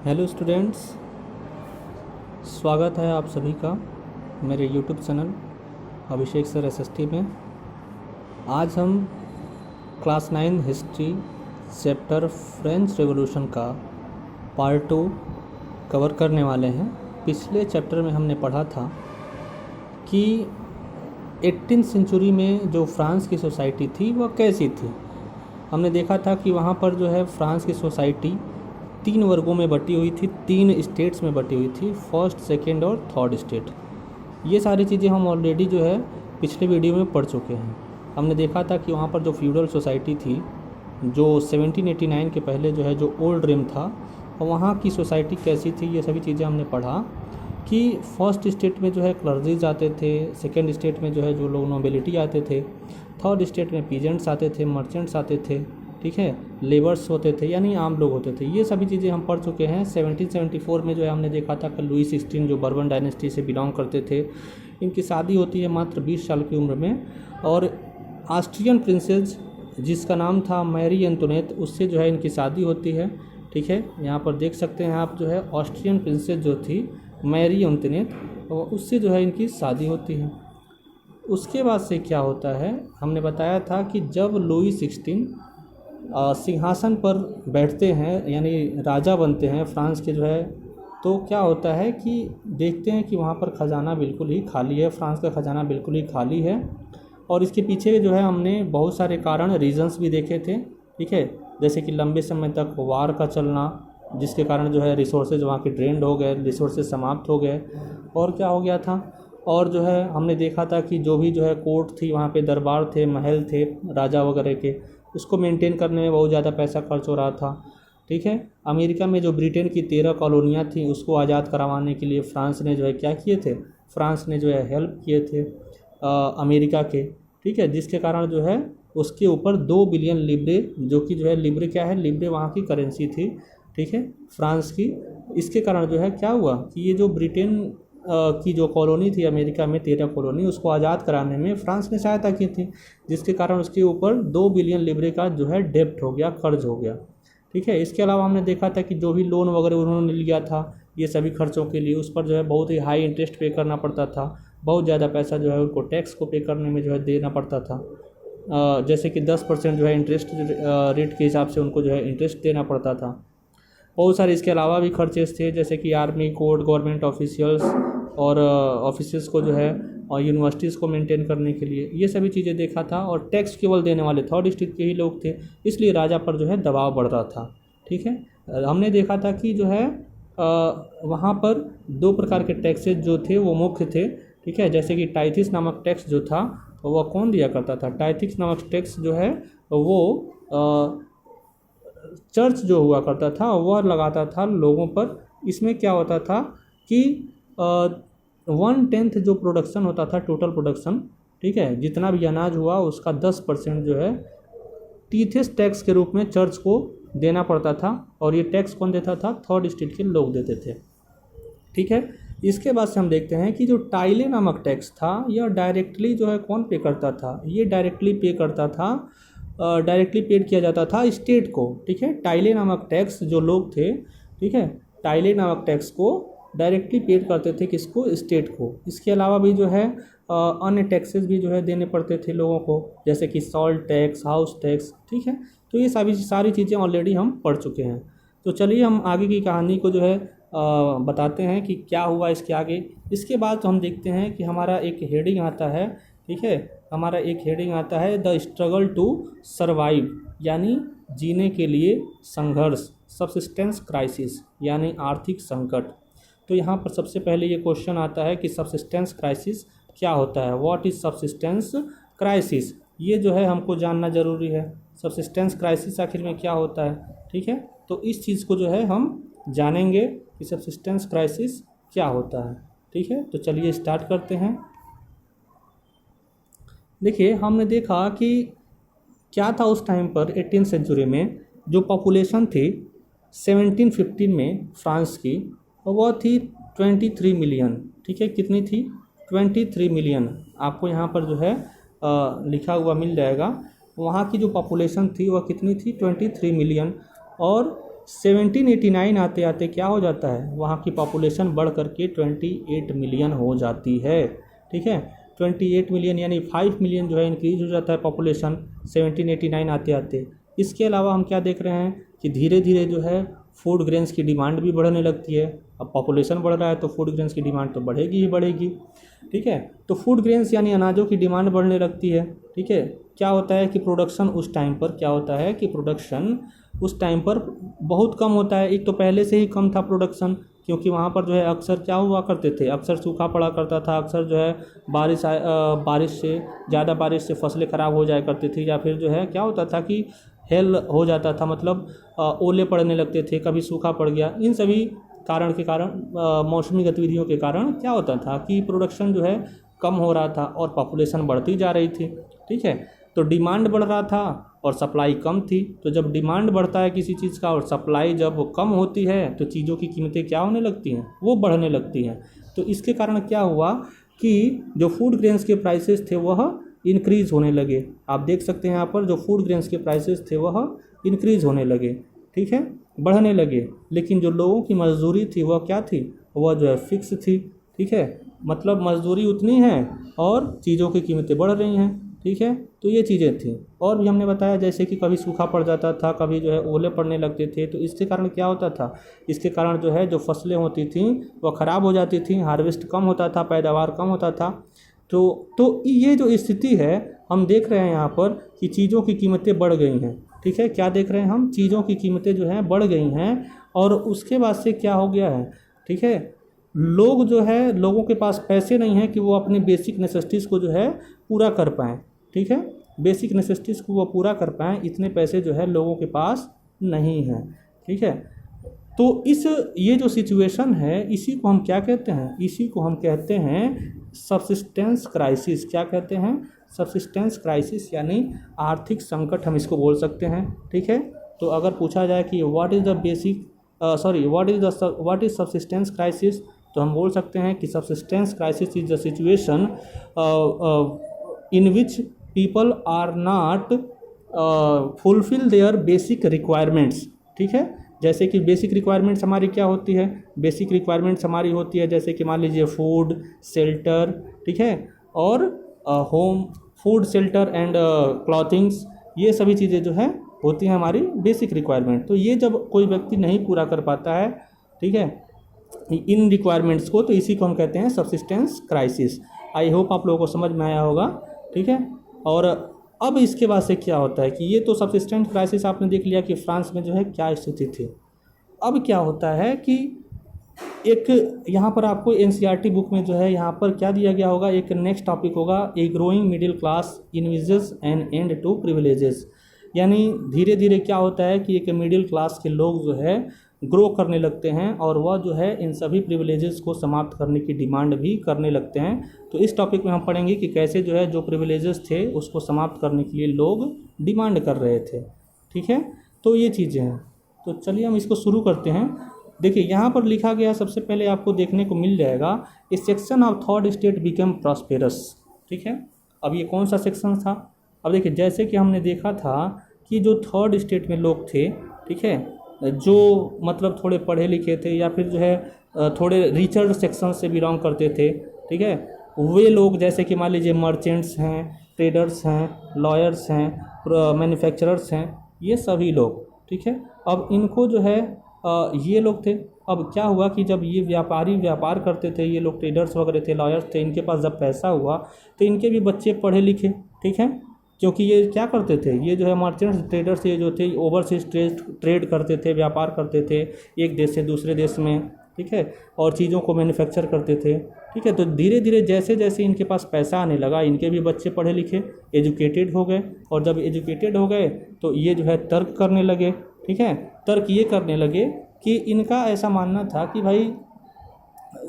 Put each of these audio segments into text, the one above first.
Hello students, स्वागत है आप सभी का मेरे यूट्यूब चैनल अभिषेक सर एसएसटी में। आज हम class 9 history chapter French revolution का पार्ट 2 कवर करने वाले हैं। पिछले चैप्टर में हमने पढ़ा था कि 18वीं सेंचुरी में जो फ्रांस की सोसाइटी थी वह कैसी थी। हमने देखा था कि वहाँ पर जो है फ्रांस की सोसाइटी 3 वर्गों में बटी हुई थी, 3 स्टेट्स में बटी हुई थी, फर्स्ट, सेकंड और थर्ड स्टेट। ये सारी चीज़ें हम ऑलरेडी जो है पिछले वीडियो में पढ़ चुके हैं। हमने देखा था कि वहाँ पर जो फ्यूडल सोसाइटी थी, जो 1789 के पहले जो है जो ओल्ड रिम था, और वहाँ की सोसाइटी कैसी थी, ये सभी चीज़ें हमने पढ़ा कि फर्स्ट स्टेट में जो है क्लर्जीज आते थे, सेकेंड स्टेट में जो है जो लोग नोबिलिटी आते थे, थर्ड स्टेट में पीजेंट्स आते थे, मर्चेंट्स आते थे, ठीक है, लेबर्स होते थे यानी आम लोग होते थे। ये सभी चीज़ें हम पढ़ चुके हैं। 1774 में जो है हमने देखा था कि लुई 16 जो बर्बन डायनेस्टी से बिलोंग करते थे, इनकी शादी होती है मात्र 20 साल की उम्र में, और ऑस्ट्रियन प्रिंसेस जिसका नाम था मैरी एंटोनेट, उससे जो है इनकी शादी होती है। ठीक है, यहाँ पर देख सकते हैं आप जो है ऑस्ट्रियन प्रिंसेस जो थी मैरी एंटोनेट, और उससे जो है इनकी शादी होती है। उसके बाद से क्या होता है, हमने बताया था कि जब लुई 16 सिंहासन पर बैठते हैं यानी राजा बनते हैं फ्रांस के जो है, तो क्या होता है कि देखते हैं कि वहाँ पर ख़जाना बिल्कुल ही खाली है, फ्रांस का ख़जाना बिल्कुल ही खाली है। और इसके पीछे जो है हमने बहुत सारे कारण, रीजंस भी देखे थे। ठीक है, जैसे कि लंबे समय तक वार का चलना, जिसके कारण जो है रिसोर्सेज वहाँ के ड्रेंड हो गए, रिसोर्सेज समाप्त हो गए। और क्या हो गया था, और जो है हमने देखा था कि जो भी जो है कोर्ट थी, वहाँ पे दरबार थे, महल थे राजा वगैरह के, उसको मेंटेन करने में बहुत ज़्यादा पैसा खर्च हो रहा था। ठीक है, अमेरिका में जो ब्रिटेन की 13 कॉलोनियाँ थी, उसको आज़ाद करवाने के लिए फ्रांस ने जो है क्या किए थे, फ्रांस ने जो है हेल्प किए थे अमेरिका के। ठीक है, जिसके कारण जो है उसके ऊपर 2 बिलियन लिब्रे, जो कि जो है लिब्रे क्या है, लिब्रे वहाँ की करेंसी थी, ठीक है, फ्रांस की। इसके कारण जो है क्या हुआ कि ये जो ब्रिटेन की जो कॉलोनी थी अमेरिका में, 13 कॉलोनी, उसको आज़ाद कराने में फ्रांस ने सहायता की थी, जिसके कारण उसके ऊपर 2 बिलियन लिब्रे का जो है डेब्ट हो गया, कर्ज हो गया। ठीक है, इसके अलावा हमने देखा था कि जो भी लोन वगैरह उन्होंने लिया था ये सभी खर्चों के लिए, उस पर जो है बहुत ही हाई इंटरेस्ट पे करना पड़ता था, बहुत ज़्यादा पैसा जो है उनको टैक्स को पे करने में जो है देना पड़ता था। जैसे कि 10% जो है इंटरेस्ट रेट के हिसाब से उनको जो है इंटरेस्ट देना पड़ता था। बहुत सारे इसके अलावा भी खर्चेस थे, जैसे कि आर्मी, कोर्ट, गवर्नमेंट ऑफिशियल्स और ऑफिसेस को जो है और यूनिवर्सिटीज़ को मेंटेन करने के लिए, ये सभी चीज़ें देखा था। और टैक्स केवल देने वाले थर्ड स्टेट के ही लोग थे, इसलिए राजा पर जो है दबाव बढ़ रहा था। ठीक है, हमने देखा था कि जो है वहाँ पर 2 प्रकार के टैक्सेस जो थे वो मुख्य थे। ठीक है, जैसे कि टाइथिस नामक टैक्स जो था वह कौन दिया करता था, टाइथिस नामक टैक्स जो है वो चर्च जो हुआ करता था वह लगाता था लोगों पर। इसमें क्या होता था कि 1/10 जो प्रोडक्शन होता था, टोटल प्रोडक्शन, ठीक है, जितना भी अनाज हुआ उसका 10% जो है टीथेस टैक्स के रूप में चर्च को देना पड़ता था। और ये टैक्स कौन देता था, थर्ड स्टेट के लोग देते थे। ठीक है, इसके बाद से हम देखते हैं कि जो टाइले नामक टैक्स था, यह डायरेक्टली जो है कौन पे करता था, ये डायरेक्टली पे करता था, डायरेक्टली पेड किया जाता था स्टेट को। ठीक है, टाइले नामक टैक्स जो लोग थे, ठीक है, टाइले नामक टैक्स को डायरेक्टली पेड करते थे, किसको, स्टेट को। इसके अलावा भी जो है अन्य टैक्सेस भी जो है देने पड़ते थे लोगों को, जैसे कि सॉल्ट टैक्स, हाउस टैक्स। ठीक है, तो ये सारी चीज़ें ऑलरेडी हम पढ़ चुके हैं। तो चलिए हम आगे की कहानी को जो है बताते हैं कि क्या हुआ इसके आगे। इसके बाद तो हम देखते हैं कि हमारा एक हेडिंग आता है। ठीक है, हमारा एक हेडिंग आता है द स्ट्रगल टू सर्वाइव, यानी जीने के लिए संघर्ष, सब्सिस्टेंस क्राइसिस यानी आर्थिक संकट। तो यहाँ पर सबसे पहले ये क्वेश्चन आता है कि सब्सिस्टेंस क्राइसिस क्या होता है, व्हाट इज़ सब्सिस्टेंस क्राइसिस, ये जो है हमको जानना ज़रूरी है। सब्सिस्टेंस क्राइसिस आखिर में क्या होता है, ठीक है, तो इस चीज़ को जो है हम जानेंगे कि सब्सिस्टेंस क्राइसिस क्या होता है। ठीक है, तो चलिए स्टार्ट करते हैं। देखिए, हमने देखा कि क्या था उस टाइम पर 18वीं सेंचुरी में जो पॉपुलेशन थी 1715 में फ्रांस की, वह थी 23 मिलियन। ठीक है, कितनी थी, 23 मिलियन। आपको यहाँ पर जो है लिखा हुआ मिल जाएगा। वहाँ की जो पॉपुलेशन थी वह कितनी थी, 23 मिलियन। और 1789 आते आते क्या हो जाता है, वहाँ की पॉपुलेशन बढ़ करके 28 मिलियन हो जाती है। ठीक है, 28 मिलियन यानी 5 मिलियन जो है इंक्रीज हो जाता है पॉपुलेशन 1789 आते आते। इसके अलावा हम क्या देख रहे हैं कि धीरे धीरे जो है फूड ग्रेन्स की डिमांड भी बढ़ने लगती है। अब पॉपुलेशन बढ़ रहा है तो फूड ग्रेन्स की डिमांड तो बढ़ेगी ही बढ़ेगी। ठीक है, तो फूड ग्रेन्स यानी अनाजों की डिमांड बढ़ने लगती है। ठीक है, क्या होता है कि प्रोडक्शन उस टाइम पर क्या होता है कि प्रोडक्शन उस टाइम पर बहुत कम होता है। एक तो पहले से ही कम था प्रोडक्शन, क्योंकि वहाँ पर जो है अक्सर क्या हुआ करते थे, अक्सर सूखा पड़ा करता था, अक्सर जो है बारिश से ज़्यादा बारिश से फसलें ख़राब हो जाया करती थी, या फिर जो है क्या होता था कि हेल हो जाता था, मतलब ओले पड़ने लगते थे, कभी सूखा पड़ गया। इन सभी कारण के कारण मौसमी गतिविधियों के कारण क्या होता था कि प्रोडक्शन जो है कम हो रहा था और पॉपुलेशन बढ़ती जा रही थी। ठीक है, तो डिमांड बढ़ रहा था और सप्लाई कम थी। तो जब डिमांड बढ़ता है किसी चीज़ का और सप्लाई जब कम होती है तो चीज़ों की कीमतें क्या होने लगती हैं, वो बढ़ने लगती हैं। तो इसके कारण क्या हुआ कि जो फूड ग्रेन्स के प्राइसेस थे वह इंक्रीज़ होने लगे। आप देख सकते हैं यहाँ पर जो फूड ग्रेन्स के प्राइसेस थे वह इंक्रीज़ होने लगे। ठीक है, बढ़ने लगे, लेकिन जो लोगों की मजदूरी थी वह क्या थी, वह जो है फिक्स थी। ठीक है, मतलब मजदूरी उतनी है और चीज़ों की कीमतें बढ़ रही हैं। ठीक है, तो ये चीज़ें थी। और भी हमने बताया जैसे कि कभी सूखा पड़ जाता था, कभी जो है ओले पड़ने लगते थे, तो इसके कारण क्या होता था, इसके कारण जो है जो फसलें होती थीं वह ख़राब हो जाती थी, हार्वेस्ट कम होता था, पैदावार कम होता था। तो ये जो स्थिति है हम देख रहे हैं यहाँ पर कि चीज़ों की कीमतें बढ़ गई हैं। ठीक है, क्या देख रहे हैं हम, चीज़ों की कीमतें जो हैं बढ़ गई हैं। और उसके बाद से क्या हो गया है, ठीक है, लोग जो है, लोगों के पास पैसे नहीं हैं कि वो अपनी बेसिक नेसेसिटीज़ को जो है पूरा कर पाएँ। ठीक है, बेसिक नेसेसिटीज़ को वो पूरा कर पाएँ, इतने पैसे जो है लोगों के पास नहीं हैं। ठीक है, तो ये जो सिचुएशन है इसी को हम क्या कहते हैं, इसी को हम कहते हैं सबसिस्टेंस क्राइसिस। क्या कहते हैं, सबसिस्टेंस क्राइसिस, यानी आर्थिक संकट हम इसको बोल सकते हैं। ठीक है, तो अगर पूछा जाए कि व्हाट इज़ सबसिस्टेंस क्राइसिस, तो हम बोल सकते हैं कि subsistence crisis is the situation in which people are not fulfil their basic requirements. ठीक है, जैसे कि बेसिक रिक्वायरमेंट्स हमारी क्या होती है, बेसिक रिक्वायरमेंट्स हमारी होती है जैसे कि मान लीजिए फूड, शेल्टर, ठीक है, और होम, फूड, शेल्टर एंड क्लॉथिंग्स, ये सभी चीज़ें जो है होती हैं हमारी बेसिक रिक्वायरमेंट। तो ये जब कोई व्यक्ति नहीं पूरा कर पाता है, ठीक है, इन रिक्वायरमेंट्स को, तो इसी को हम कहते हैं सबसिस्टेंस क्राइसिस। आई होप आप लोगों को समझ में आया होगा। ठीक है, और अब इसके बाद से क्या होता है कि ये तो सबसिस्टेंस क्राइसिस आपने देख लिया कि फ्रांस में जो है क्या स्थिति थी। अब क्या होता है कि एक यहाँ पर आपको एनसीईआरटी बुक में जो है यहाँ पर क्या दिया गया होगा, एक नेक्स्ट टॉपिक होगा, a growing middle class envisages an end to privileges. यानी धीरे धीरे क्या होता है कि एक मिडिल क्लास के लोग जो है ग्रो करने लगते हैं और वह जो है इन सभी प्रिविलेजेस को समाप्त करने की डिमांड भी करने लगते हैं। तो इस टॉपिक में हम पढ़ेंगे कि कैसे जो है जो प्रिविलेजेस थे उसको समाप्त करने के लिए लोग डिमांड कर रहे थे। ठीक है, तो ये चीज़ें हैं। तो चलिए हम इसको शुरू करते हैं। देखिए यहाँ पर लिखा गया, सबसे पहले आपको देखने को मिल जाएगा, A section of third state become prosperous. ठीक है, अब ये कौन सा सेक्शन था, अब देखिए जैसे कि हमने देखा था कि जो थर्ड स्टेट में लोग थे, ठीक है, जो मतलब थोड़े पढ़े लिखे थे या फिर जो है थोड़े रिचर सेक्शन से बिलोंग करते थे, ठीक है, वे लोग जैसे कि मान लीजिए मर्चेंट्स हैं, ट्रेडर्स हैं, लॉयर्स हैं, मैन्युफैक्चरर्स हैं, ये सभी लोग। ठीक है, अब इनको जो है ये लोग थे। अब क्या हुआ कि जब ये व्यापारी व्यापार करते थे, ये लोग ट्रेडर्स वगैरह थे, लॉयर्स थे, इनके पास जब पैसा हुआ तो इनके भी बच्चे पढ़े लिखे। ठीक है, क्योंकि ये क्या करते थे, ये जो है मर्चेंट्स ट्रेडर्स, ये जो थे ओवरसीज ट्रेड करते थे, व्यापार करते थे एक देश से दूसरे देश में। ठीक है, और चीज़ों को मैन्युफैक्चर करते थे। ठीक है, तो धीरे धीरे जैसे जैसे इनके पास पैसा आने लगा, इनके भी बच्चे पढ़े लिखे, एजुकेटेड हो गए, और जब एजुकेटेड हो गए तो ये जो है तर्क करने लगे। ठीक है, तर्क ये करने लगे कि इनका ऐसा मानना था कि भाई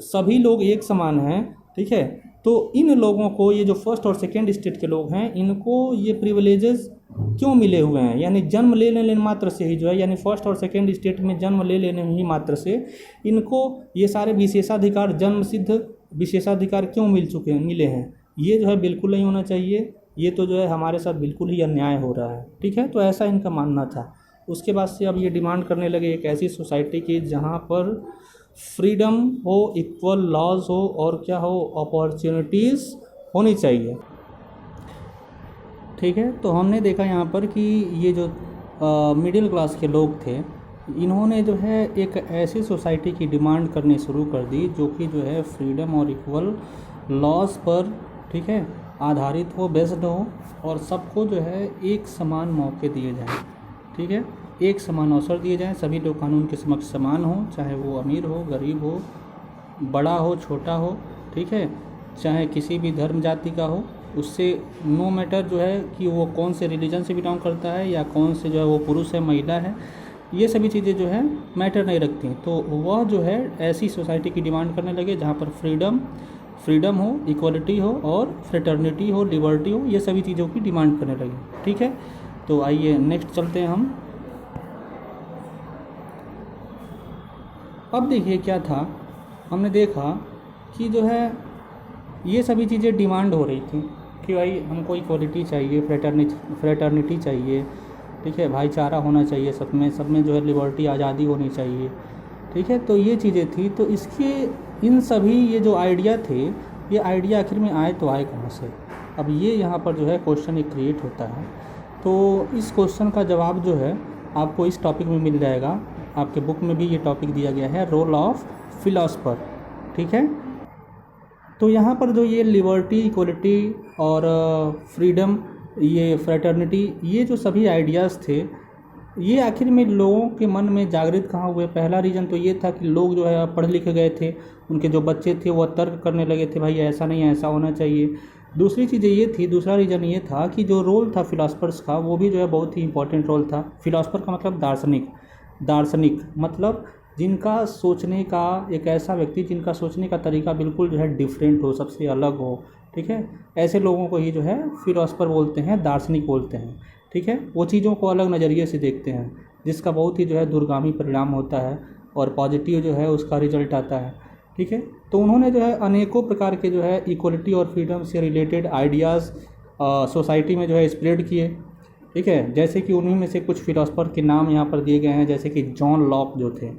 सभी लोग एक समान हैं। ठीक है, तो इन लोगों को, ये जो फर्स्ट और सेकेंड स्टेट के लोग हैं, इनको ये प्रिविलेजेस क्यों मिले हुए हैं, यानी जन्म ले लेने मात्र से ही जो है, यानी फर्स्ट और सेकेंड स्टेट में जन्म ले लेने ही मात्र से इनको ये सारे विशेषाधिकार, जन्म सिद्ध विशेषाधिकार क्यों मिले हैं। ये जो है बिल्कुल नहीं होना चाहिए, ये तो जो है हमारे साथ बिल्कुल ही अन्याय हो रहा है। ठीक है, तो ऐसा इनका मानना था। उसके बाद से अब ये डिमांड करने लगे एक ऐसी सोसाइटी की जहाँ पर फ्रीडम हो, इक्वल लॉज हो और क्या हो, अपॉर्चुनिटीज़ होनी चाहिए। ठीक है, तो हमने देखा यहाँ पर कि ये जो मिडिल क्लास के लोग थे, इन्होंने जो है एक ऐसी सोसाइटी की डिमांड करनी शुरू कर दी जो कि जो है फ्रीडम और इक्वल लॉज पर, ठीक है, आधारित हो, बेस्ड हो, और सबको जो है एक समान मौके दिए जाएं। ठीक है, एक समान अवसर दिए जाएं, सभी लोग कानून के समक्ष समान हो, चाहे वो अमीर हो, गरीब हो, बड़ा हो, छोटा हो, ठीक है, चाहे किसी भी धर्म जाति का हो, उससे नो मैटर जो है कि वो कौन से रिलीजन से बिलोंग करता है या कौन से जो है वो पुरुष है, महिला है, ये सभी चीज़ें जो है मैटर नहीं रखती। तो वह जो है ऐसी सोसाइटी की डिमांड करने लगे जहाँ पर फ्रीडम हो, इक्वलिटी हो और फ्रेटर्निटी हो, लिबर्टी हो, ये सभी चीज़ों की डिमांड करने लगे। ठीक है, तो आइए नेक्स्ट चलते हैं हम। अब देखिए क्या था, हमने देखा कि जो है ये सभी चीज़ें डिमांड हो रही थी कि भाई हमको इक्वलिटी चाहिए, फ्रेटर्निटी चाहिए, ठीक है, भाईचारा होना चाहिए, सब में जो है लिबर्टी, आज़ादी होनी चाहिए। ठीक है, तो ये चीज़ें थी। तो इसके इन सभी ये जो आइडिया थे, ये आइडिया आखिर में आए तो आए कहाँ से? अब ये यहाँ पर जो है क्वेश्चन एक क्रिएट होता है। तो इस क्वेश्चन का जवाब जो है आपको इस टॉपिक में मिल जाएगा। आपके बुक में भी ये टॉपिक दिया गया है, रोल ऑफ फिलॉसफर। ठीक है, तो यहाँ पर जो ये लिबर्टी, इक्वलिटी और फ्रीडम, ये फ्रेटर्निटी, ये जो सभी आइडियाज़ थे, ये आखिर में लोगों के मन में जागृत कहाँ हुए? पहला रीज़न तो ये था कि लोग जो है पढ़ लिखे गए थे, उनके जो बच्चे थे वो तर्क करने लगे थे, भाई ऐसा नहीं है, ऐसा होना चाहिए। दूसरी चीज़ें ये थी, दूसरा रीज़न ये था कि जो रोल था फिलासफर्स का, वो भी जो है बहुत ही इंपॉर्टेंट रोल था। फिलासफर का मतलब दार्शनिक मतलब जिनका सोचने का, एक ऐसा व्यक्ति जिनका सोचने का तरीका बिल्कुल जो है डिफरेंट हो, सबसे अलग हो। ठीक है, ऐसे लोगों को ही जो है फिलोसफर बोलते हैं, दार्शनिक बोलते हैं। ठीक है, वो चीज़ों को अलग नज़रिए से देखते हैं, जिसका बहुत ही जो है दूरगामी परिणाम होता है और पॉजिटिव जो है उसका रिजल्ट आता है। ठीक है, तो उन्होंने जो है अनेकों प्रकार के जो है इक्वलिटी और फ्रीडम से रिलेटेड आइडियाज़ सोसाइटी में जो है स्प्रेड किए। ठीक है, जैसे कि उन्हीं में से कुछ फिलोसफर के नाम यहाँ पर दिए गए हैं, जैसे कि जॉन लॉक जो थे।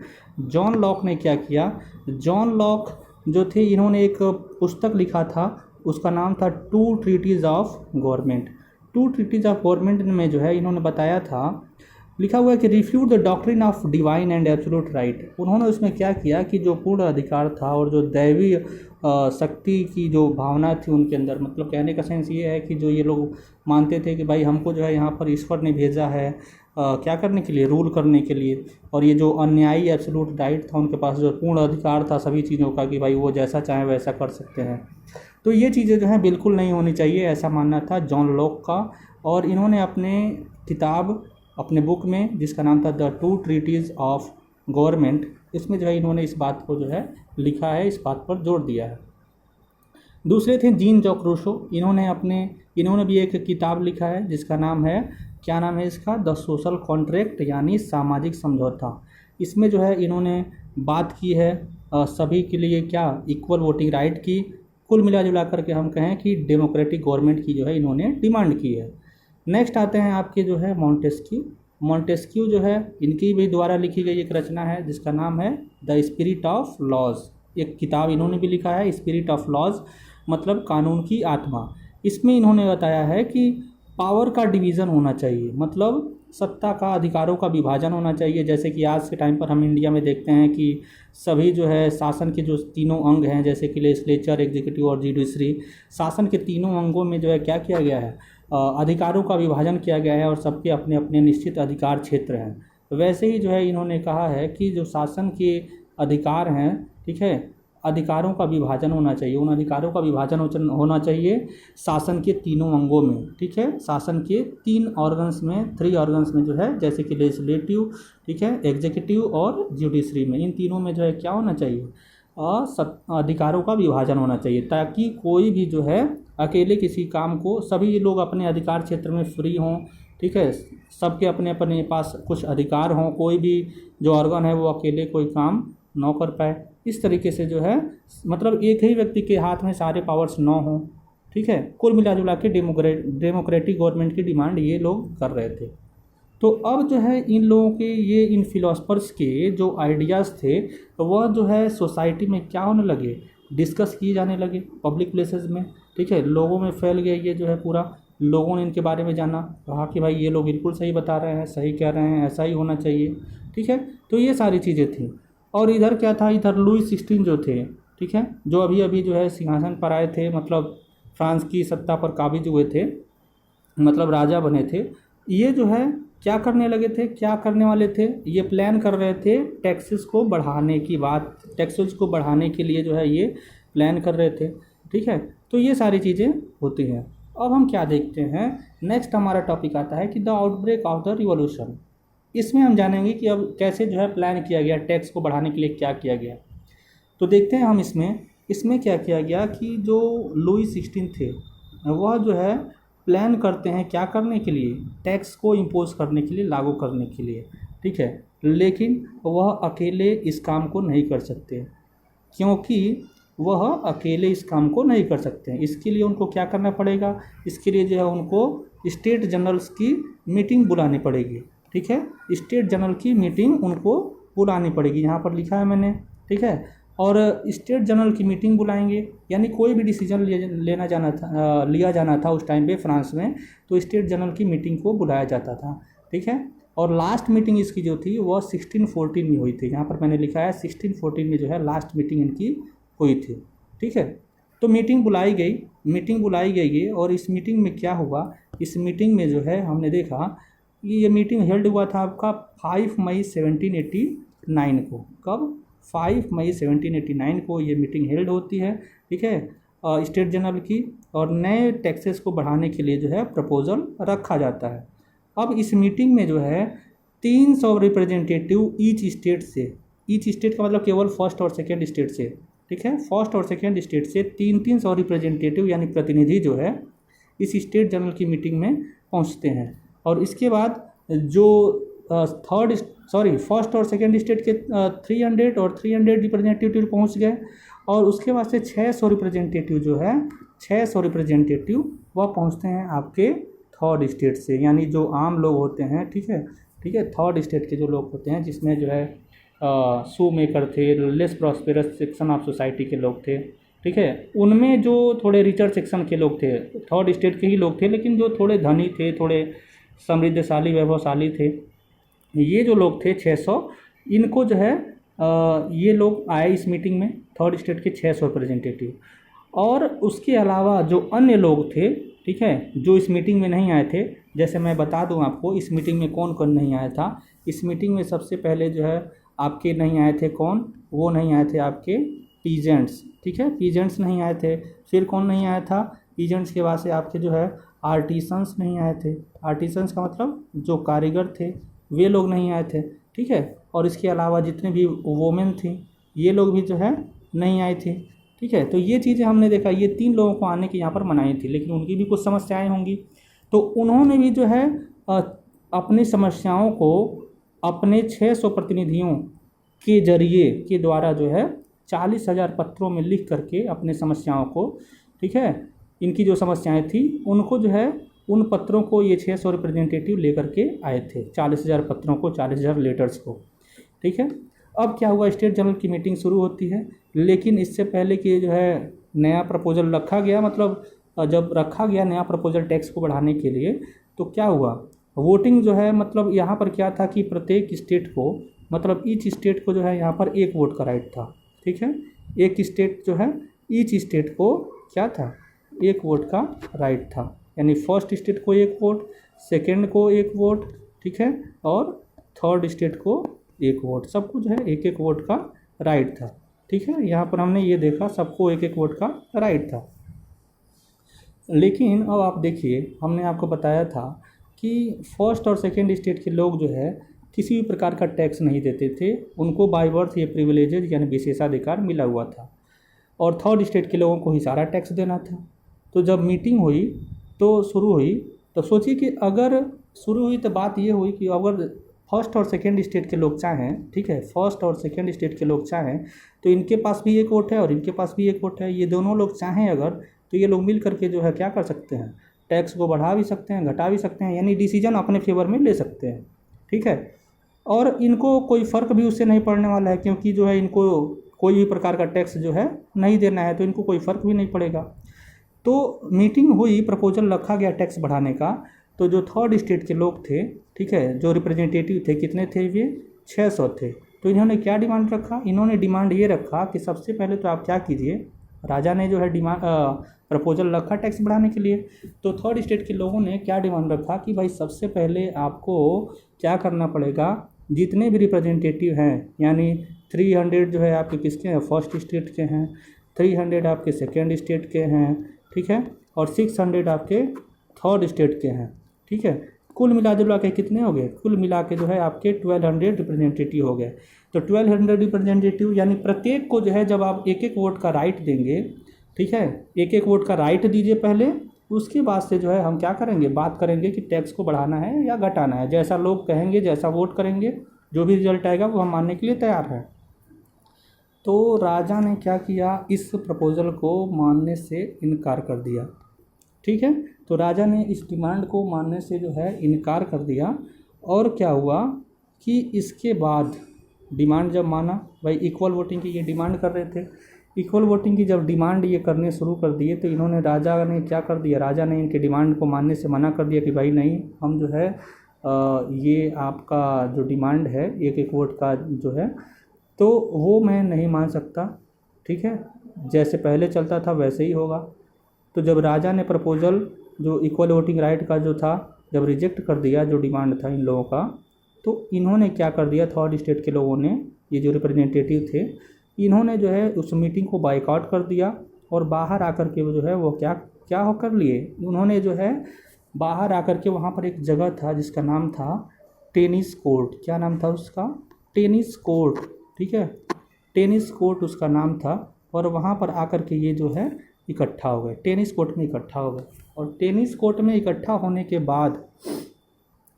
जॉन लॉक ने क्या किया? जॉन लॉक जो थे, इन्होंने एक पुस्तक लिखा था, उसका नाम था two treatises of government. Two treatises of government में जो है इन्होंने बताया था, लिखा हुआ है कि refute the doctrine of divine and absolute right. उन्होंने उसमें क्या किया कि जो पूर्ण अधिकार था और जो दैवीय शक्ति की जो भावना थी उनके अंदर, मतलब कहने का सेंस ये है कि जो ये लोग मानते थे कि भाई हमको जो है यहाँ पर ईश्वर ने भेजा है क्या करने के लिए? रूल करने के लिए। और ये जो अन्यायी एब्सोल्यूट राइट था, उनके पास जो पूर्ण अधिकार था सभी चीज़ों का कि भाई वो जैसा चाहे वैसा कर सकते हैं। तो ये चीज़ें जो हैं बिल्कुल नहीं होनी चाहिए, ऐसा मानना था जॉन लॉक का। और इन्होंने अपने किताब, अपने बुक में, जिसका नाम था the two treatises of government, इसमें जो है इन्होंने इस बात को जो है लिखा है, इस बात पर जोर दिया है। दूसरे थे जीन जॉक रूसो। इन्होंने भी एक किताब लिखा है जिसका नाम है, क्या नाम है इसका? द सोशल कॉन्ट्रैक्ट, यानी सामाजिक समझौता। इसमें जो है इन्होंने बात की है सभी के लिए क्या? इक्वल वोटिंग राइट की। कुल मिला जुला करके हम कहें कि डेमोक्रेटिक गवर्नमेंट की जो है इन्होंने डिमांड की है। नेक्स्ट आते हैं आपके जो है मॉन्टेस्क्यू जो है, इनकी भी द्वारा लिखी गई एक रचना है जिसका नाम है द स्पिरिट ऑफ लॉज। एक किताब इन्होंने भी लिखा है, स्पिरिट ऑफ लॉज मतलब कानून की आत्मा। इसमें इन्होंने बताया है कि पावर का डिवीज़न होना चाहिए, मतलब सत्ता का, अधिकारों का विभाजन होना चाहिए। जैसे कि आज के टाइम पर हम इंडिया में देखते हैं कि सभी जो है शासन के जो तीनों अंग हैं, जैसे कि लेजिस्लेचर, एग्जीक्यूटिव और जुडिशरी, शासन के तीनों अंगों में जो है क्या किया गया है? अधिकारों का विभाजन किया गया है और सबके अपने अपने निश्चित अधिकार क्षेत्र हैं। वैसे ही जो है इन्होंने कहा है कि जो शासन के अधिकार हैं, ठीक है, अधिकारों का विभाजन होना चाहिए। उन अधिकारों का विभाजन होना चाहिए शासन के तीनों अंगों में। ठीक है, शासन के 3 ऑर्गन्स में, 3 ऑर्गन्स में जो है, जैसे कि लेजिस्लेटिव, ठीक है, एग्जीक्यूटिव और जुडिशरी में, इन तीनों में जो है क्या होना चाहिए? अधिकारों का विभाजन होना चाहिए, ताकि कोई भी जो है अकेले किसी काम को, सभी लोग अपने अधिकार क्षेत्र में फ्री हों। ठीक है, सबके अपने अपने पास कुछ अधिकार हों, कोई भी जो ऑर्गन है वो अकेले कोई काम न कर पाए। इस तरीके से जो है, मतलब एक ही व्यक्ति के हाथ में सारे पावर्स न हों। ठीक है, कुल मिला जुला के डेमोक्रेटिक गवर्नमेंट की डिमांड ये लोग कर रहे थे। तो अब जो है इन लोगों के ये इन फिलोसफर्स के जो आइडियाज़ थे वह जो है सोसाइटी में क्या होने लगे, डिस्कस किए जाने लगे पब्लिक प्लेसेस में, ठीक है, लोगों में फैल गए ये जो है पूरा, लोगों ने इनके बारे में जाना, कहा कि भाई ये लोग बिल्कुल सही बता रहे हैं, सही कह रहे हैं, ऐसा ही होना चाहिए, ठीक है। तो ये सारी चीज़ें थी। और इधर क्या था, इधर लुई 16 जो थे, ठीक है, जो अभी अभी जो है सिंहासन पर आए थे, मतलब फ्रांस की सत्ता पर काबिज हुए थे, मतलब राजा बने थे, ये जो है क्या करने लगे थे, क्या करने वाले थे, ये प्लान कर रहे थे टैक्सेस को बढ़ाने की बात, टैक्सेस को बढ़ाने के लिए जो है ये प्लान कर रहे थे, ठीक है। तो ये सारी चीज़ें होती हैं। अब हम क्या देखते हैं, नेक्स्ट हमारा टॉपिक आता है कि the outbreak of the revolution. इसमें हम जानेंगे कि अब कैसे जो है प्लान किया गया, टैक्स को बढ़ाने के लिए क्या किया गया। तो देखते हैं हम इसमें क्या किया गया कि जो लुई 16 थे वह जो है प्लान करते हैं क्या करने के लिए, टैक्स को इम्पोज करने के लिए, लागू करने के लिए, ठीक है। लेकिन वह अकेले इस काम को नहीं कर सकते, क्योंकि वह अकेले इस काम को नहीं कर सकते हैं। इसके लिए उनको क्या करना पड़ेगा, इसके लिए जो है उनको स्टेट जनरल्स की मीटिंग बुलानी पड़ेगी, ठीक है। स्टेट जनरल की मीटिंग उनको बुलानी पड़ेगी, यहाँ पर लिखा है मैंने, ठीक है। और स्टेट जनरल की मीटिंग बुलाएंगे, यानी कोई भी डिसीजन लिया जाना था उस टाइम पे फ्रांस में, तो स्टेट जनरल की मीटिंग को बुलाया जाता था, ठीक है। और लास्ट मीटिंग इसकी जो थी वह 1614 में हुई थी, यहाँ पर मैंने लिखा है 1614 में जो है लास्ट मीटिंग इनकी हुई थी, ठीक है। तो मीटिंग बुलाई गई और इस मीटिंग में क्या हुआ, इस मीटिंग में जो है हमने देखा कि ये मीटिंग हेल्ड हुआ था आपका 5 मई 1789 को। कब? 5 मई 1789 को ये मीटिंग हेल्ड होती है, ठीक है, स्टेट जनरल की, और नए टैक्सेस को बढ़ाने के लिए जो है प्रपोजल रखा जाता है। अब इस मीटिंग में जो है 300 रिप्रेजेंटेटिव ईच स्टेट से, ईच स्टेट का मतलब केवल फर्स्ट और सेकेंड स्टेट से, ठीक है, फर्स्ट और सेकेंड स्टेट से 300 रिप्रेजेंटेटिव यानी प्रतिनिधि जो है इस स्टेट जनरल की मीटिंग में पहुंचते हैं। और इसके बाद जो फर्स्ट और सेकेंड स्टेट के 300 और 300 रिप्रेजेंटेटिव पहुंच गए, और उसके बाद से 600 रिप्रेजेंटेटिव जो है 600 रिप्रेजेंटेटिव वह पहुंचते हैं आपके थर्ड स्टेट से, यानी जो आम लोग होते हैं, ठीक है, थर्ड स्टेट के जो लोग होते हैं, जिसमें जो है शू मेकर थे, less prosperous section of society के लोग थे, ठीक है, उनमें जो थोड़े रिचर सेक्शन के लोग थे, थर्ड स्टेट के ही लोग थे, लेकिन जो थोड़े धनी थे, थोड़े समृद्धशाली वैभवशाली थे, ये जो लोग थे 600, इनको जो है ये लोग आए इस मीटिंग में, थर्ड स्टेट के 600 रिप्रेजेंटेटिव। और उसके अलावा जो अन्य लोग थे, ठीक है, जो इस मीटिंग में नहीं आए थे, जैसे मैं बता दूं आपको इस मीटिंग में कौन कौन नहीं आया था। इस मीटिंग में सबसे पहले जो है आपके नहीं आए थे, कौन? वो नहीं आए थे आपके पीजेंट्स, ठीक है, पीजेंट्स नहीं आए थे। फिर कौन नहीं आया था? पीजेंट्स के बाद से आपके जो है आर्टिसंस नहीं आए थे। आर्टिसंस का मतलब जो कारीगर थे, वे लोग नहीं आए थे, ठीक है। और इसके अलावा जितने भी वोमेन थी, ये लोग भी जो है नहीं आई थी, ठीक है। तो ये चीज़ें हमने देखा, ये 3 लोगों को आने की यहाँ पर मनाही थी, लेकिन उनकी भी कुछ समस्याएं होंगी, तो उन्होंने भी जो है अपनी समस्याओं को अपने 600 प्रतिनिधियों के जरिए के द्वारा जो है 40,000 पत्रों में लिख करके अपने समस्याओं को, ठीक है, इनकी जो समस्याएं थी उनको जो है उन पत्रों को ये 600 रिप्रेजेंटेटिव लेकर के आए थे, 40,000 पत्रों को, 40,000 लेटर्स को, ठीक है। अब क्या हुआ, स्टेट जनरल की मीटिंग शुरू होती है, लेकिन इससे पहले कि जो है नया प्रपोजल रखा गया, मतलब जब रखा गया नया प्रपोजल टैक्स को बढ़ाने के लिए, तो क्या हुआ, वोटिंग जो है, मतलब यहाँ पर क्या था कि प्रत्येक स्टेट को, मतलब ईच स्टेट को जो है यहाँ पर एक वोट का राइट था, ठीक है, एक स्टेट जो है ईच स्टेट को क्या था, एक वोट का राइट था, यानी फर्स्ट स्टेट को एक वोट, सेकेंड को एक वोट, ठीक है, और थर्ड स्टेट को एक वोट, सबको जो है एक एक वोट का राइट था, ठीक है। यहाँ पर हमने ये देखा सबको एक एक वोट का राइट था। लेकिन अब आप देखिए, हमने आपको बताया था कि फर्स्ट और सेकेंड स्टेट के लोग जो है किसी भी प्रकार का टैक्स नहीं देते थे, उनको बाय बर्थ ये प्रिविलेजेज यानी विशेषाधिकार मिला हुआ था, और थर्ड स्टेट के लोगों को ही सारा टैक्स देना था। तो जब मीटिंग हुई तो शुरू हुई, तो सोचिए कि अगर शुरू हुई तो बात ये हुई कि अगर फर्स्ट और सेकेंड स्टेट के लोग चाहें, ठीक है, फर्स्ट और सेकेंड स्टेट के लोग चाहें तो इनके पास भी एक वोट है और इनके पास भी एक वोट है, ये दोनों लोग चाहें अगर, तो ये लोग मिल करके जो है क्या कर सकते हैं, टैक्स को बढ़ा भी सकते हैं, घटा भी सकते हैं, यानी डिसीजन अपने फेवर में ले सकते हैं। ठीक है, और इनको कोई फ़र्क भी उससे नहीं पड़ने वाला है, क्योंकि जो है इनको कोई भी प्रकार का टैक्स जो है नहीं देना है, तो इनको कोई फ़र्क भी नहीं पड़ेगा। तो मीटिंग हुई, प्रपोजल रखा गया टैक्स बढ़ाने का। तो जो थर्ड स्टेट के लोग थे, ठीक है, जो रिप्रेजेंटेटिव थे, कितने थे ये? 600 थे। तो इन्होंने क्या डिमांड रखा? इन्होंने डिमांड ये रखा कि सबसे पहले तो आप क्या कीजिए, राजा ने जो है प्रपोजल रखा टैक्स बढ़ाने के लिए। तो थर्ड स्टेट के लोगों ने क्या डिमांड रखा कि भाई सबसे पहले आपको क्या करना पड़ेगा, जितने भी रिप्रेजेंटेटिव हैं, यानी 300 जो है आपके किसके हैं? फर्स्ट स्टेट के हैं, 300 आपके सेकेंड स्टेट के हैं, ठीक है, और 600 आपके थर्ड स्टेट के हैं। ठीक है, कुल मिला जुला के कितने हो गए? कुल मिला के जो है आपके 1200 रिप्रेजेंटेटिव हो गए। तो 1200 रिप्रेजेंटेटिव यानी प्रत्येक को जो है जब आप एक एक वोट का राइट देंगे, ठीक है, एक एक वोट का राइट दीजिए पहले, उसके बाद से जो है हम क्या करेंगे, बात करेंगे कि टैक्स को बढ़ाना है या घटाना है। जैसा लोग कहेंगे, जैसा वोट करेंगे, जो भी रिजल्ट आएगा वो हम मानने के लिए तैयार हैं। तो राजा ने क्या किया, इस प्रपोज़ल को मानने से इनकार कर दिया। ठीक है, तो राजा ने इस डिमांड को मानने से जो है इनकार कर दिया। और क्या हुआ कि इसके बाद डिमांड जब माना, भाई इक्वल वोटिंग की ये डिमांड कर रहे थे, इक्वल वोटिंग की जब डिमांड ये करने शुरू कर दिए, तो इन्होंने, राजा ने क्या कर दिया, राजा ने इनके डिमांड को मानने से मना कर दिया कि भाई नहीं, हम जो है ये आपका जो डिमांड है एक एक वोट का जो है, तो वो मैं नहीं मान सकता। ठीक है, जैसे पहले चलता था वैसे ही होगा। तो जब राजा ने प्रपोज़ल जो इक्वल वोटिंग राइट का जो था, जब रिजेक्ट कर दिया जो डिमांड था इन लोगों का, तो इन्होंने क्या कर दिया, थर्ड स्टेट के लोगों ने, ये जो रिप्रेजेंटेटिव थे, इन्होंने जो है उस मीटिंग को बायकॉट कर दिया। और बाहर आकर के वो जो है वो क्या क्या हो कर लिए, उन्होंने जो है बाहर आकर के, वहाँ पर एक जगह था जिसका नाम था टेनिस कोर्ट। क्या नाम था उसका? Tennis court. ठीक है, टेनिस कोर्ट उसका नाम था। और वहाँ पर आकर के ये जो है इकट्ठा हो गए, टेनिस कोर्ट में इकट्ठा हो गए। और टेनिस कोर्ट में इकट्ठा होने के बाद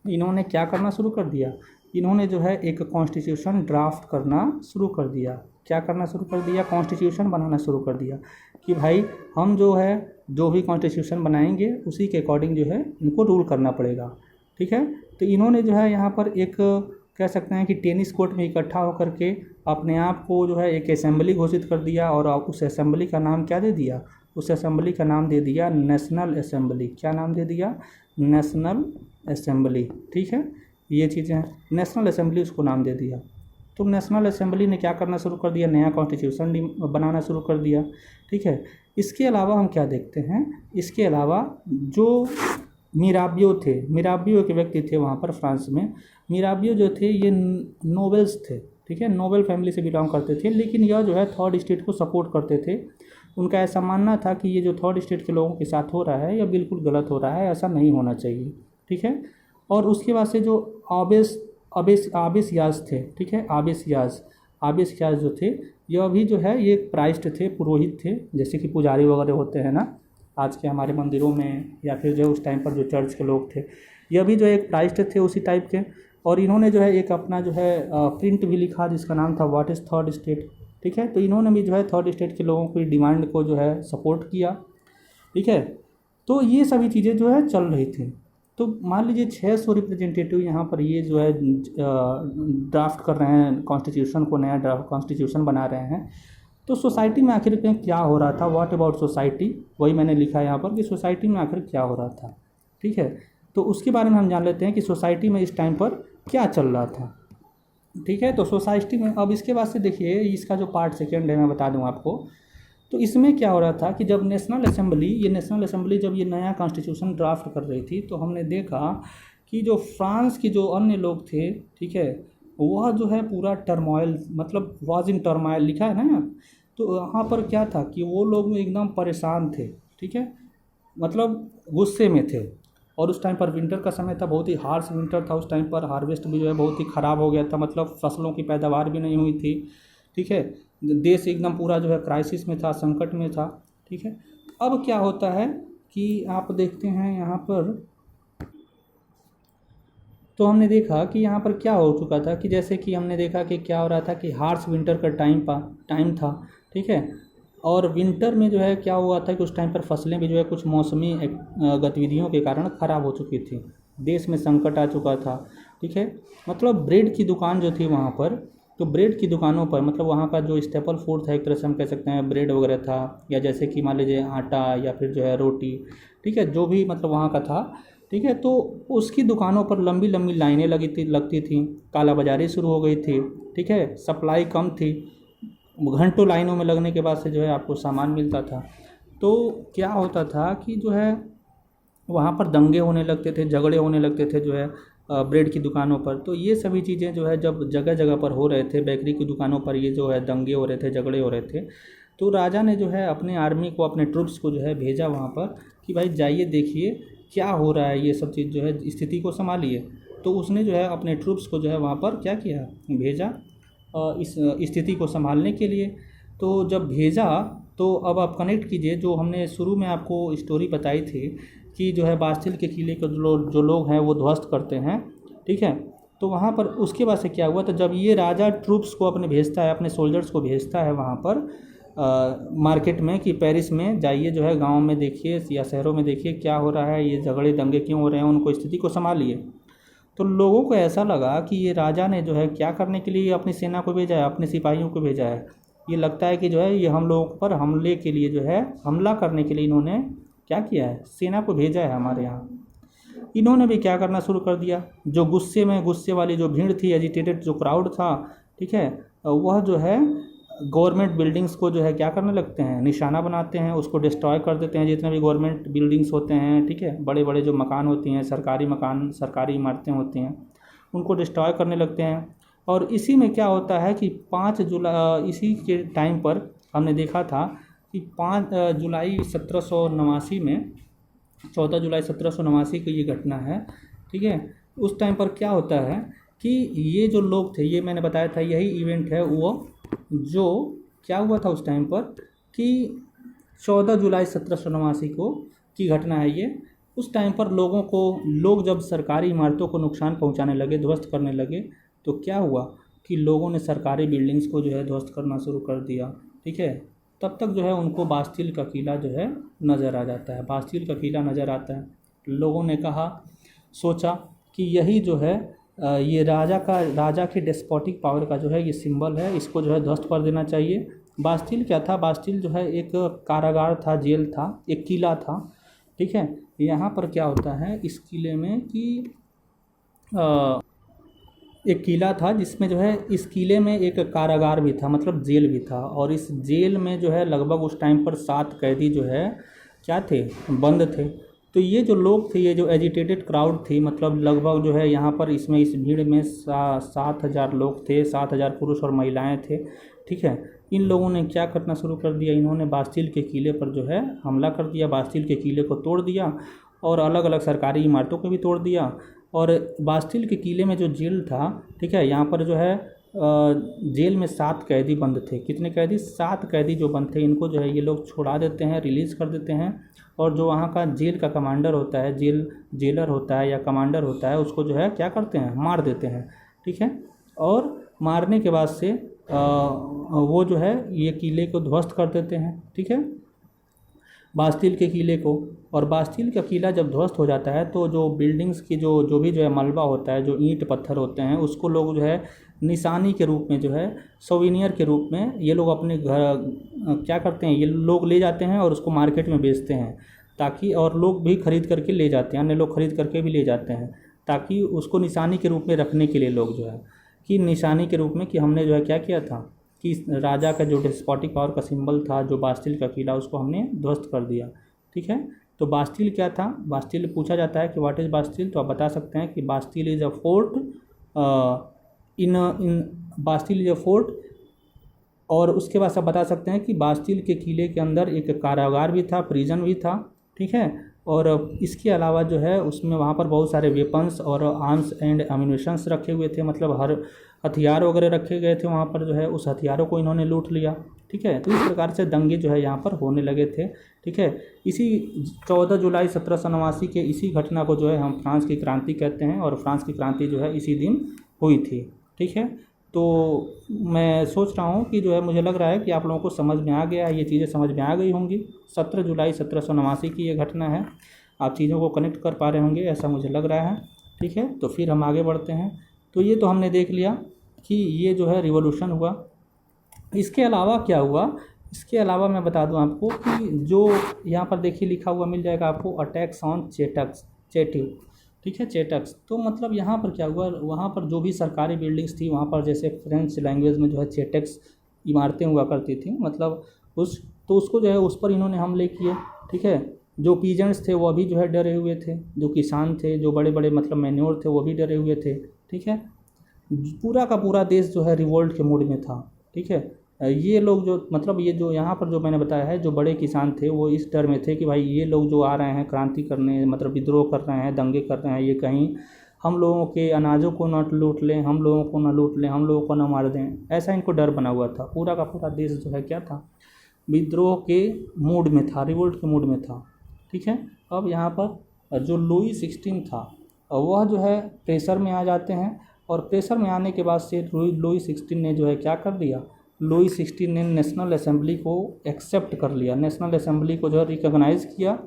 इन्होंने क्या करना शुरू कर दिया, इन्होंने जो है एक कॉन्स्टिट्यूशन ड्राफ्ट करना शुरू कर दिया। क्या करना शुरू कर दिया? कॉन्स्टिट्यूशन बनाना शुरू कर दिया कि भाई हम जो है जो भी कॉन्स्टिट्यूशन बनाएंगे उसी के अकॉर्डिंग जो है इनको रूल करना पड़ेगा। ठीक है, तो इन्होंने जो है यहाँ पर एक कह सकते हैं कि टेनिस कोर्ट में इकट्ठा होकर के अपने आप को जो है एक असेंबली घोषित कर दिया। और उस असेंबली का नाम क्या दे दिया? उस असेंबली का नाम दे दिया नेशनल असेंबली। क्या नाम दे दिया? National assembly. ठीक है, ये चीज़ें हैं, नेशनल असेंबली उसको नाम दे दिया। तो नेशनल असेंबली ने क्या करना शुरू कर दिया, नया कॉन्स्टिट्यूशन बनाना शुरू कर दिया। ठीक है, इसके अलावा हम क्या देखते हैं, इसके अलावा जो मिराबियो थे, मिराबियो के व्यक्ति थे वहाँ पर फ्रांस में। मिराबियो जो थे ये नोबेल्स थे। ठीक है, नोबेल फैमिली से बिलोंग करते थे, लेकिन यह जो है थर्ड स्टेट को सपोर्ट करते थे। उनका ऐसा मानना था कि ये जो थर्ड स्टेट के लोगों के साथ हो रहा है यह बिल्कुल गलत हो रहा है, ऐसा नहीं होना चाहिए। ठीक है, और उसके बाद से जो आबेस याज थे, ठीक है, आबेस याज जो थे, यह भी जो है ये प्राइस्ट थे, पुरोहित थे, जैसे कि पुजारी वगैरह होते हैं ना आज के हमारे मंदिरों में, या फिर जो उस टाइम पर जो चर्च के लोग थे, यह भी जो एक प्राइस्ट थे उसी टाइप के। और इन्होंने जो है एक अपना जो है प्रिंट भी लिखा जिसका नाम था व्हाट इज़ थर्ड स्टेट। ठीक है, तो इन्होंने भी जो है थर्ड स्टेट के लोगों की डिमांड को जो है सपोर्ट किया। ठीक है, तो ये सभी चीज़ें जो है चल रही थी। तो मान लीजिए 600 रिप्रेजेंटेटिव यहाँ पर ये जो है ड्राफ्ट कर रहे हैं कॉन्स्टिट्यूशन को, नया ड्राफ्ट कॉन्स्टिट्यूशन बना रहे हैं। तो सोसाइटी में आखिर में क्या हो रहा था, व्हाट अबाउट सोसाइटी, वही मैंने लिखा है यहाँ पर कि सोसाइटी में आखिर क्या हो रहा था। ठीक है, तो उसके बारे में हम जान लेते हैं कि सोसाइटी में इस टाइम पर क्या चल रहा था। ठीक है, तो सोसाइटी में अब इसके बाद से देखिए इसका जो पार्ट सेकेंड है मैं बता दूं आपको। तो इसमें क्या हो रहा था कि जब नेशनल असेंबली जब ये नया कॉन्स्टिट्यूशन ड्राफ्ट कर रही थी, तो हमने देखा कि जो फ्रांस के जो अन्य लोग थे, ठीक है, वह जो है पूरा टर्मोइल, मतलब वाज इन टर्मोइल लिखा है ना। तो यहाँ पर क्या था कि वो लोग एकदम परेशान थे। ठीक है, मतलब गुस्से में थे। और उस टाइम पर विंटर का समय था, बहुत ही हार्श विंटर था उस टाइम पर, हार्वेस्ट भी जो है बहुत ही ख़राब हो गया था, मतलब फसलों की पैदावार भी नहीं हुई थी। ठीक है, देश एकदम पूरा जो है क्राइसिस में था, संकट में था। ठीक है, अब क्या होता है कि आप देखते हैं यहाँ पर, तो हमने देखा कि यहाँ पर क्या हो चुका था कि जैसे कि हमने देखा कि क्या हो रहा था कि हार्श विंटर का टाइम था। ठीक है, और विंटर में जो है क्या हुआ था कि उस टाइम पर फसलें भी जो है कुछ मौसमी गतिविधियों के कारण ख़राब हो चुकी थी, देश में संकट आ चुका था। ठीक है, मतलब ब्रेड की दुकान जो थी वहाँ पर, तो ब्रेड की दुकानों पर मतलब वहाँ का जो स्टेपल फूड था, एक तरह से हम कह सकते हैं ब्रेड वगैरह था, या जैसे कि मान लीजिए आटा या फिर जो है रोटी, ठीक है, जो भी मतलब वहाँ का था, ठीक है, तो उसकी दुकानों पर लंबी लंबी लाइनें लगती थी, कालाबाजारी शुरू हो गई थी। ठीक है, सप्लाई कम थी, घंटों लाइनों में लगने के बाद से जो है आपको सामान मिलता था। तो क्या होता था कि जो है वहाँ पर दंगे होने लगते थे, झगड़े होने लगते थे जो है ब्रेड की दुकानों पर। तो ये सभी चीज़ें जो है जब जगह जगह पर हो रहे थे, बेकरी की दुकानों पर ये जो है दंगे हो रहे थे, झगड़े हो रहे थे, तो राजा ने जो है अपने आर्मी को, अपने ट्रूप्स को जो है भेजा वहाँ पर कि भाई जाइए देखिए क्या हो रहा है, ये सब चीज़ जो है स्थिति को संभालिए। तो उसने जो है अपने ट्रूप्स को जो है वहाँ पर क्या किया, भेजा इस स्थिति को संभालने के लिए। तो जब भेजा तो अब आप कनेक्ट कीजिए, जो हमने शुरू में आपको स्टोरी बताई थी कि जो है बास्टिल के किले को जो लोग हैं वो ध्वस्त करते हैं। ठीक है, तो वहाँ पर उसके बाद से क्या हुआ, तो जब ये राजा ट्रूप्स को अपने भेजता है, अपने सोल्जर्स को भेजता है वहाँ पर मार्केट में कि पेरिस में जाइए, जो है गांव में देखिए या शहरों में देखिए क्या हो रहा है, ये झगड़े दंगे क्यों हो रहे हैं, उनको स्थिति को संभालिए। तो लोगों को ऐसा लगा कि ये राजा ने जो है क्या करने के लिए अपनी सेना को भेजा है, अपने सिपाहियों को भेजा है। ये लगता है कि जो है ये हम लोगों पर हमले के लिए जो है, हमला करने के लिए इन्होंने क्या किया है, सेना को भेजा है हमारे यहाँ। इन्होंने भी क्या करना शुरू कर दिया, जो गुस्से वाली जो भीड़ थी, एजिटेटेड जो क्राउड था, ठीक है, वह जो है गवर्नमेंट बिल्डिंग्स को जो है क्या करने लगते हैं, निशाना बनाते हैं, उसको डिस्ट्रॉय कर देते हैं, जितने भी गवर्नमेंट बिल्डिंग्स होते हैं, ठीक है, बड़े बड़े जो मकान होती हैं, सरकारी मकान, सरकारी इमारतें होती हैं, उनको डिस्ट्रॉय करने लगते हैं। और इसी में क्या होता है कि 5 जुलाई, इसी के टाइम पर हमने देखा था कि 5 जुलाई 1789 में, 14 जुलाई 1789 की ये घटना है। ठीक है, उस टाइम पर क्या होता है कि ये जो लोग थे, ये मैंने बताया था यही इवेंट है वो जो क्या हुआ था उस टाइम पर कि 14 जुलाई 1789 को की घटना है ये। उस टाइम पर लोग जब सरकारी इमारतों को नुकसान पहुंचाने लगे, ध्वस्त करने लगे, तो क्या हुआ कि लोगों ने सरकारी बिल्डिंग्स को जो है ध्वस्त करना शुरू कर दिया। ठीक है, तब तक जो है उनको बास्टिल का किला जो है नज़र आ जाता है, बास्टिल का किला नज़र आता है। लोगों ने सोचा कि यही जो है ये राजा के डेस्पोटिक पावर का जो है ये सिंबल है, इसको जो है ध्वस्त कर देना चाहिए। बास्टिल क्या था, बास्टिल जो है एक कारागार था, जेल था, एक किला था। ठीक है, यहाँ पर क्या होता है इस किले में कि एक किला था जिसमें जो है, इस किले में एक कारागार भी था, मतलब जेल भी था, और इस जेल में जो है लगभग उस टाइम पर 7 कैदी जो है क्या थे, बंद थे। तो ये जो लोग थे, ये जो एजिटेटेड क्राउड थी, मतलब लगभग जो है यहाँ पर इसमें इस भीड़ में 7,000 लोग थे, 7,000 पुरुष और महिलाएं थे। ठीक है, इन लोगों ने क्या करना शुरू कर दिया, इन्होंने बास्टिल के किले पर जो है हमला कर दिया, बास्टिल के किले को तोड़ दिया और अलग अलग सरकारी इमारतों को भी तोड़ दिया। और बास्टिल के किले में जो जेल था, ठीक है, यहाँ पर जो है जेल में 7 कैदी बंद थे। कितने कैदी, 7 कैदी जो बंद थे, इनको जो है ये लोग छुड़ा देते हैं, रिलीज़ कर देते हैं। और जो वहाँ का जेल का कमांडर होता है, जेलर होता है या कमांडर होता है, उसको जो है क्या करते हैं, मार देते हैं। ठीक है, और मारने के बाद से वो जो है ये किले को ध्वस्त कर देते हैं। ठीक है, बास्टिल के किले को। और बास्टिल का किला जब ध्वस्त हो जाता है तो जो बिल्डिंग्स की जो भी जो है मलबा होता है, जो ईंट पत्थर होते हैं, उसको लोग जो है निशानी के रूप में, जो है सोविनियर के रूप में ये लोग अपने घर क्या करते हैं, ये लोग ले जाते हैं और उसको मार्केट में बेचते हैं, ताकि, और लोग भी खरीद करके ले जाते हैं, अन्य लोग खरीद करके भी ले जाते हैं, ताकि उसको निशानी के रूप में रखने के लिए लोग जो है कि निशानी के रूप में कि हमने जो है क्या किया था कि राजा का जो डेस्पोटिक पावर का सिंबल था, जो बास्टिल का किला, उसको हमने ध्वस्त कर दिया। ठीक है, तो बास्टिल क्या था, बास्टिल पूछा जाता है कि व्हाट इज़ बास्टिल, तो आप बता सकते हैं कि Bastille is a fort, in Bastille is a fort. और उसके बाद आप बता सकते हैं कि बास्टिल के किले के अंदर एक कारागार भी था, प्रिजन भी था। ठीक है, और इसके अलावा जो है उसमें वहाँ पर बहुत सारे वेपन्स और आर्म्स एंड एम्यूनिशंस रखे हुए थे, मतलब हर हथियार वगैरह रखे गए थे वहाँ पर, जो है उस हथियारों को इन्होंने लूट लिया। ठीक है, तो इस प्रकार से दंगे जो है यहाँ पर होने लगे थे। ठीक है, इसी 14 जुलाई 1789 के इसी घटना को जो है हम फ्रांस की क्रांति कहते हैं, और फ्रांस की क्रांति जो है इसी दिन हुई थी। ठीक है, तो मैं सोच रहा हूँ कि जो है मुझे लग रहा है कि आप लोगों को समझ में आ गया, ये चीज़ें समझ में आ गई होंगी। 17 जुलाई 1789 की ये घटना है, आप चीज़ों को कनेक्ट कर पा रहे होंगे ऐसा मुझे लग रहा है। ठीक है, तो फिर हम आगे बढ़ते हैं। तो ये तो हमने देख लिया कि ये जो है रिवॉल्यूशन हुआ। इसके अलावा क्या हुआ, इसके अलावा मैं बता दूं आपको कि जो यहाँ पर देखिए लिखा हुआ मिल जाएगा आपको, अटैक्स ऑन चेटिव। ठीक है, चेटक्स। तो मतलब यहाँ पर क्या हुआ, वहाँ पर जो भी सरकारी बिल्डिंग्स थी वहाँ पर जैसे फ्रेंच लैंग्वेज में जो है चेटक्स इमारतें हुआ करती थी, मतलब उसको जो है उस पर इन्होंने हमले किए। ठीक है, जो पीजेंट्स थे वो भी जो है डरे हुए थे, जो किसान थे, जो बड़े बड़े मतलब मैन्योर थे वो भी डरे हुए थे। ठीक है, पूरा का पूरा देश जो है रिवोल्ट के मूड में था। ठीक है, ये लोग जो मतलब ये जो यहाँ पर जो मैंने बताया है, जो बड़े किसान थे वो इस डर में थे कि भाई ये लोग जो आ रहे हैं क्रांति करने, मतलब विद्रोह कर रहे हैं, दंगे कर रहे हैं, ये कहीं हम लोगों के अनाजों को न लूट लें, हम लोगों को न लूट लें, हम लोगों को न मार दें, ऐसा इनको डर बना हुआ था। पूरा का पूरा देश जो है क्या था, विद्रोह के मूड में था, रिवोल्ट के मूड में था। ठीक है, अब यहाँ पर जो लुई 16 था वह जो है प्रेशर में आ जाते हैं, और प्रेशर में आने के बाद से लुई 16 ने जो है क्या कर दिया, लुई 16 ने नेशनल असेंबली को एक्सेप्ट कर लिया, नेशनल असेंबली को जो है रिकॉग्नाइज़ किया।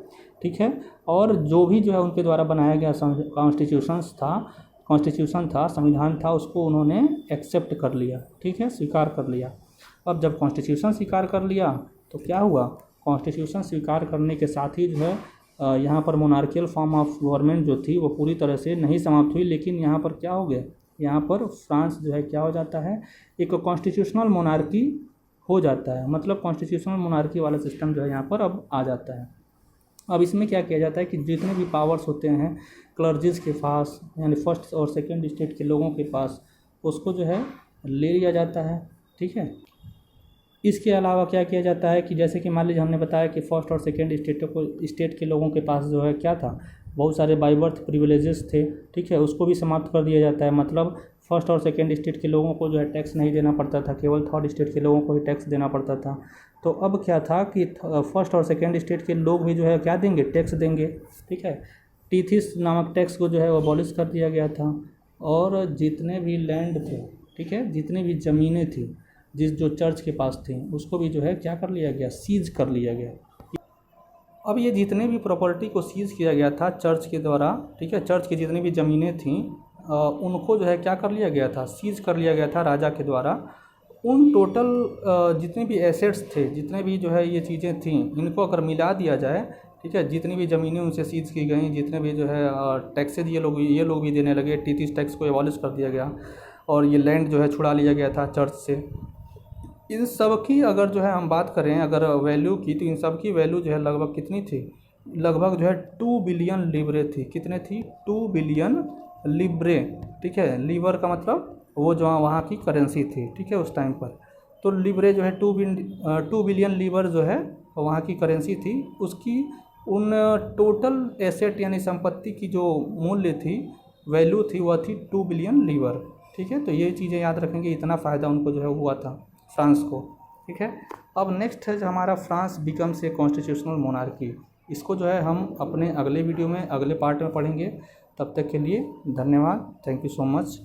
ठीक है, और जो भी जो है उनके द्वारा बनाया गया कॉन्स्टिट्यूशन था, संविधान था, उसको उन्होंने एक्सेप्ट कर लिया। ठीक है, स्वीकार कर लिया। अब जब कॉन्स्टिट्यूशन स्वीकार कर लिया तो क्या हुआ, कॉन्स्टिट्यूशन स्वीकार करने के साथ ही जो है यहाँ पर मोनार्कियल फॉर्म ऑफ गवर्नमेंट जो थी वो पूरी तरह से नहीं समाप्त हुई, लेकिन यहाँ पर क्या हो गया, यहाँ पर फ्रांस जो है क्या हो जाता है, एक कॉन्स्टिट्यूशनल मोनार्की हो जाता है। मतलब कॉन्स्टिट्यूशनल मोनार्की वाला सिस्टम जो है यहाँ पर अब आ जाता है। अब इसमें क्या किया जाता है कि जितने भी पावर्स होते हैं क्लर्जिस के पास, यानी फर्स्ट और सेकंड स्टेट के लोगों के पास, उसको जो है ले लिया जाता है। ठीक है, इसके अलावा क्या किया जाता है कि जैसे कि मान लीजिए हमने बताया कि फर्स्ट और सेकंड स्टेट के लोगों के पास जो है क्या था, बहुत सारे बाई बर्थ प्रिविलेजेस थे। ठीक है, उसको भी समाप्त कर दिया जाता है। मतलब फर्स्ट और सेकंड स्टेट के लोगों को जो है टैक्स नहीं देना पड़ता था, केवल थर्ड स्टेट के लोगों को ही टैक्स देना पड़ता था। तो अब क्या था कि फर्स्ट और सेकंड स्टेट के लोग भी जो है क्या देंगे, टैक्स देंगे। ठीक है, टीथिस नामक टैक्स को जो है वो अबॉलिश कर दिया गया था। और जितने भी लैंड थे, ठीक है, जितनी भी ज़मीनें थी जो चर्च के पास थी, उसको भी जो है क्या कर लिया गया, सीज कर लिया गया। अब ये जितने भी प्रॉपर्टी को सीज किया गया था चर्च के द्वारा, ठीक है, चर्च की जितनी भी ज़मीनें थीं उनको जो है क्या कर लिया गया था, सीज कर लिया गया था राजा के द्वारा। उन टोटल जितने भी एसेट्स थे, जितने भी जो है ये चीज़ें थीं, इनको अगर मिला दिया जाए, ठीक है, जितनी भी ज़मीनें उनसे सीज की गई, जितने भी जो है टैक्सेज ये लोग भी देने लगे, टीथिस टैक्स को एबॉलिश कर दिया गया, और ये लैंड जो है छुड़ा लिया गया था चर्च से। इन सब की अगर जो है हम बात करें अगर वैल्यू की, तो इन सब की वैल्यू जो है लगभग कितनी थी, लगभग जो है 2 बिलियन लिब्रे थी। कितने थी, 2 बिलियन लिब्रे। ठीक है, लीवर का मतलब वो जो वहाँ की करेंसी थी, ठीक है, उस टाइम पर। तो लिब्रे जो है 2 बिलियन लीवर जो है वहाँ की करेंसी थी। उसकी उन टोटल एसेट यानी संपत्ति की जो मूल्य थी, वैल्यू थी, वह थी 2 बिलियन लीवर। ठीक है, तो ये चीज़ें याद रखेंगे, इतना फ़ायदा उनको जो है हुआ था फ्रांस को। ठीक है, अब नेक्स्ट है जो हमारा France becomes a constitutional monarchy. इसको जो है हम अपने अगले वीडियो में, अगले पार्ट में पढ़ेंगे। तब तक के लिए धन्यवाद, थैंक यू सो मच।